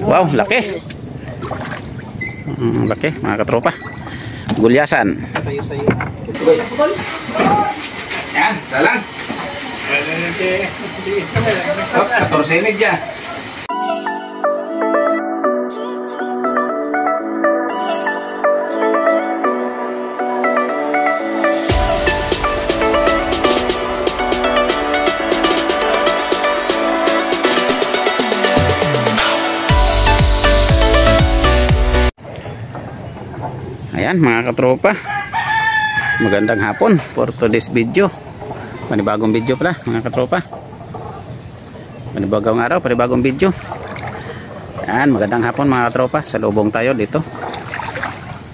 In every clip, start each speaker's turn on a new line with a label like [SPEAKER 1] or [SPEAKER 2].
[SPEAKER 1] Wow, laki. Laki mga katropa. Gulyasan. Yan, salang. 14.30. Ayan mga katropa, magandang hapon for today's video. Panibagong video pala mga katropa, panibagong araw, panibagong video. Ayan, magandang hapon mga katropa. Salubong tayo dito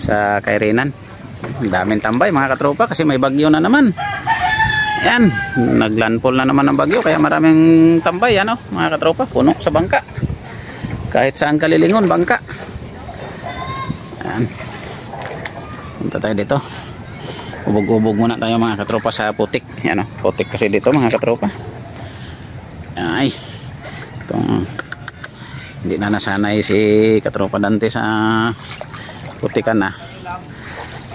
[SPEAKER 1] sa Kairinan. Daming tambay mga katropa kasi may bagyo na naman. Ayan, naglandfall na naman ang bagyo kaya maraming tambay ano, mga katropa. Puno sa bangka, kahit saan kalilingon bangka. Ayan, punta tayo dito. Ubog-ubog muna tayo mga katropa sa putik. Yan o, putik kasi dito mga katropa. Ay, itong hindi na nasanay si katropa Dante sa putikan na.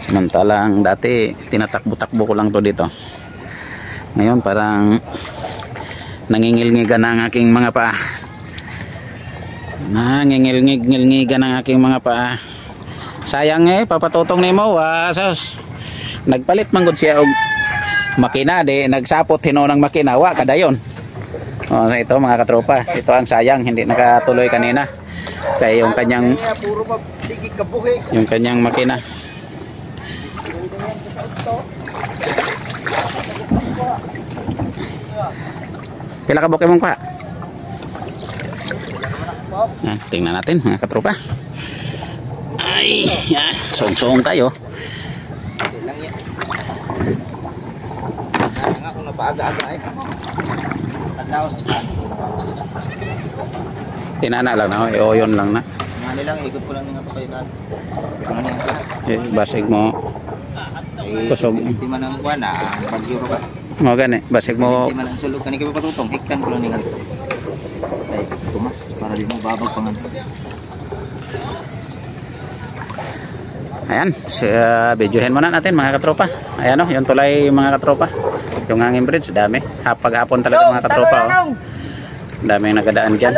[SPEAKER 1] Samantalang dati tinatakbo-takbo ko lang to dito. Ngayon parang nangingilngigan ang aking mga paa. Nangingilngigan ang aking mga paa. Sayang papatutong nimo wasas. Nagpalit manggod siya og makina di nagsapot hinunang makina wa kadayon. Oh, ito mga katropa, ito ang sayang hindi nakatuloy kanina. Kaya yung kanyang makina. Pila ka buke mong pa? Tingnan natin mga katropa. Ay, yan, song-song tayo. Ako napaaga-aga tinana lang na, oyon lang na. Ngani lang, ikot ko lang nga papayitan. Basig mo. Kusog. Hindi man ang kuwan na, pag-euro ka. Mo gani, basig mo. Hindi man ang sulog, kanina ka patutong, hiktan ko lang nga. Ay, tumas, para di mo babag pangan. Ayan, videohin muna natin mga katropa. Ayan o, yung tulay mga katropa. Yung hanging bridge, dami. Pag-hapon talaga mga katropa o. Dami yung nagadaan dyan.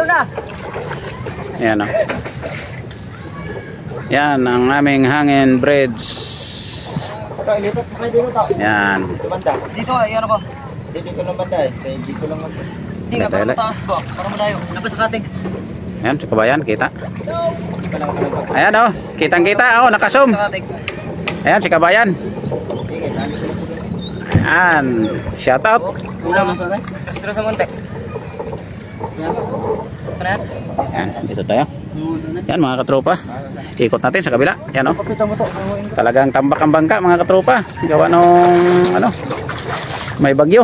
[SPEAKER 1] Ayan o. Yan ang aming hanging bridge. Yan.
[SPEAKER 2] Dito ay ano ba?
[SPEAKER 3] Dito lang banda eh. Dito lang banda.
[SPEAKER 2] Hindi nga para mataas ba? Para malayo. Labas sa kating.
[SPEAKER 1] Ayan, sa kabayan, kita. Ayan o, kitang-kita o, nakazoom. Ayan, si kabayan. Ayan, shout out.
[SPEAKER 2] Ulam sa rin. Astro sa monte.
[SPEAKER 1] Ayan, dito tayo. Ayan mga katropa, ikot natin sa kabila. Ayan o, talagang tambak ang bangka mga katropa. Gawa nung ano, may bagyo.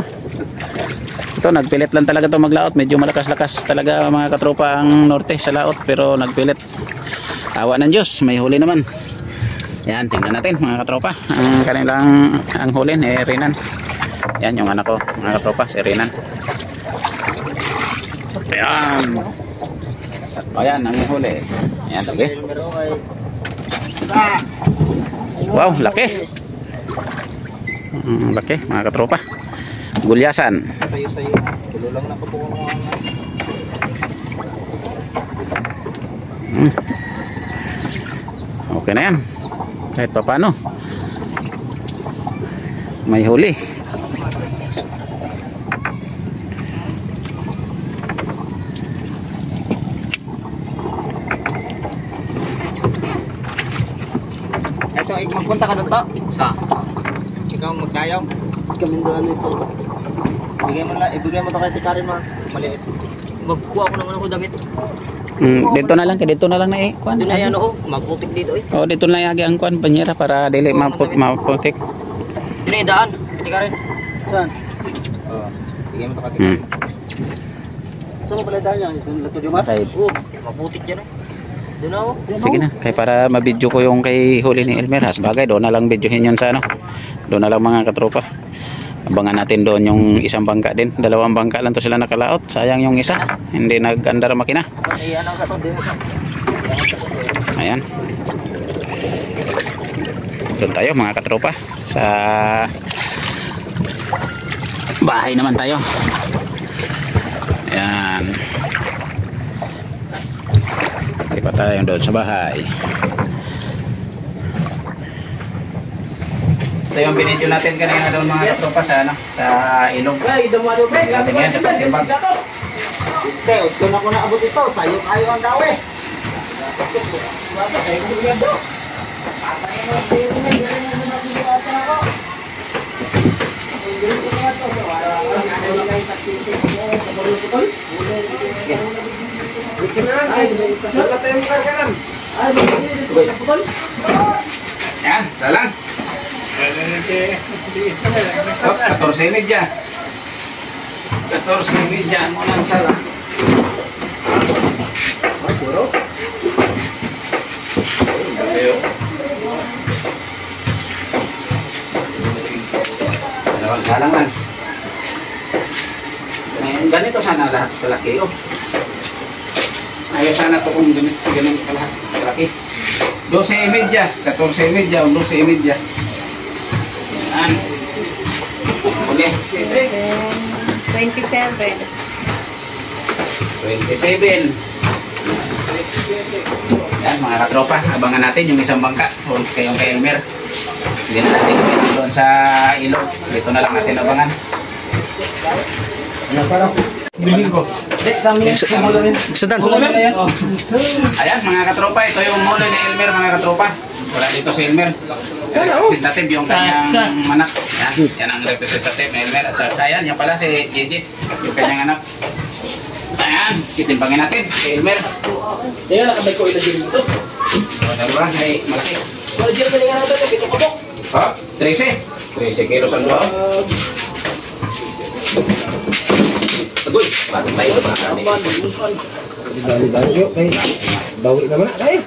[SPEAKER 1] Ito, nagpilit lang talaga ito maglaot. Medyo malakas-lakas talaga mga katropa ang norte sa laot, pero nagpilit. Awa ng Diyos, may huli naman. Yan, tingnan natin mga katropa. Ang kanilang, ang huli ni Rinan. Yan yung anak ko mga katropa, si Rinan. Ayan. Ayan, ang huli. Ayan, okay. Wow, laki. Laki mga katropa. Gulyasan.
[SPEAKER 3] Sayo-sayo. Tulo lang na po ko
[SPEAKER 1] Okay na yan. Kahit pa paano may huli.
[SPEAKER 3] Ito, magpunta ka doon to?
[SPEAKER 2] Sa?
[SPEAKER 3] Ikaw magdayaw?
[SPEAKER 2] Kami doon ito.
[SPEAKER 3] Ibigay mo to kay Tikarin mo. Maliit.
[SPEAKER 2] Magkuha ko naman ako damit.
[SPEAKER 1] Dito na lang, dito na lang na kuan.
[SPEAKER 2] Doon ay ano oh, magputik dito eh.
[SPEAKER 1] Oh, dito na lagi ang kuan panyera para dili maputik.
[SPEAKER 2] Doon ay daan. Pati ka rin. Saan?
[SPEAKER 3] Oo. Bigay mo to kay Tikarin.
[SPEAKER 2] Saan mo pala daan yan? Doon lang to Jomar? Oh, magputik dyan eh. Doon na oh.
[SPEAKER 1] Sige na, kay para mabidyo ko yung kay huli ni Elmer. Bagay, doon na lang videohin yun sa ano. Doon na lang mga katropa. Abangan natin doon yung isang bangka din. Dalawang bangka lang to sila nakalaot. Sayang yung isa. Hindi nag-andar makina. Ayan. Doon tayo mga katropa. Sa bahay naman tayo. Ayan. Lipat tayo doon sa bahay. Ito yung binidyo natin kanina doon mga katropa sa, ano, sa ilog. Natin yan sa pagkibag.
[SPEAKER 2] Kung ako naabot ito, sayo kayo ang daw eh.
[SPEAKER 1] Yan, salang. 14:30. 14:30 mo lang salang. Ayo. Dalawang salang lang. Ganito sana lahat kalaki. Oh. Ayaw sana to kung ganun lahat kalaki. 12:30, 14:30 o 12:30. Yan. Uli.
[SPEAKER 4] 27.
[SPEAKER 1] 27. Yan mga katropa, abangan natin yung isang bangka o kayong kay Elmer. Hindi na natin gawin doon sa ilog. Dito na lang natin abangan. Bilhin ko.
[SPEAKER 2] Sudan.
[SPEAKER 1] Ayan mga katropa, ito yung huli ni Elmer mga katropa. Wala dito si Elmer. Representative yung kanyang anak. Yan ang representative ni Elmer. At saka yan, yan pala si Gigi, yung kanyang anak. Ayan, kitimbangin natin si Elmer.
[SPEAKER 2] Ayan, nakabay ko ilagay dito.
[SPEAKER 1] Dalawa, ay malaki.
[SPEAKER 2] Wala dyan galingan natin, dito ko po.
[SPEAKER 1] Oh, 13. 13 kilos ang loob. Agoy, bago tayo mga kami.
[SPEAKER 2] Bali-bali yun, bawi naman tayo.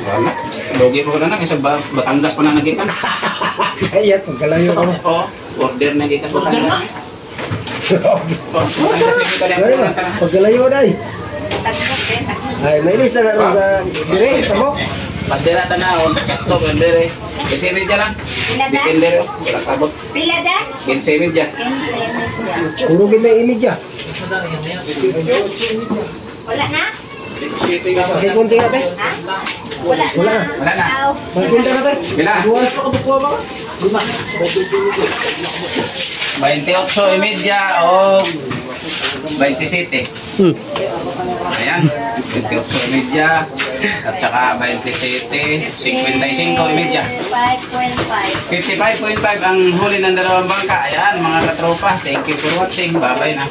[SPEAKER 1] Wala. Logi ko na lang, isang Batangas pa na nagikan.
[SPEAKER 2] Ayan, pagkalayo ko.
[SPEAKER 1] Oo, order na gikan ko kanina.
[SPEAKER 2] Pagkalayo na eh. Ay, may lista na rin sa dire, tamo.
[SPEAKER 1] Pagdera tanahon, sakto, pagdera. 15 media lang. Depende rin, wala kabot.
[SPEAKER 4] Pila da?
[SPEAKER 1] 15 media.
[SPEAKER 2] Puro may imidya.
[SPEAKER 4] Wala na?
[SPEAKER 2] May kunti na tayo.
[SPEAKER 4] Ha? Wala na.
[SPEAKER 2] Wala na.
[SPEAKER 1] Wala na.
[SPEAKER 2] May kunti na tayo.
[SPEAKER 1] Bila?
[SPEAKER 2] Buwan pa kabukuha ba?
[SPEAKER 1] 28 media o 27. Ayan, 28 media at saka 27, 55 media.
[SPEAKER 4] 5.5.
[SPEAKER 1] 55.5 ang huli ng dalawang bangka. Ayan mga katropa, thank you for watching. Bye bye na.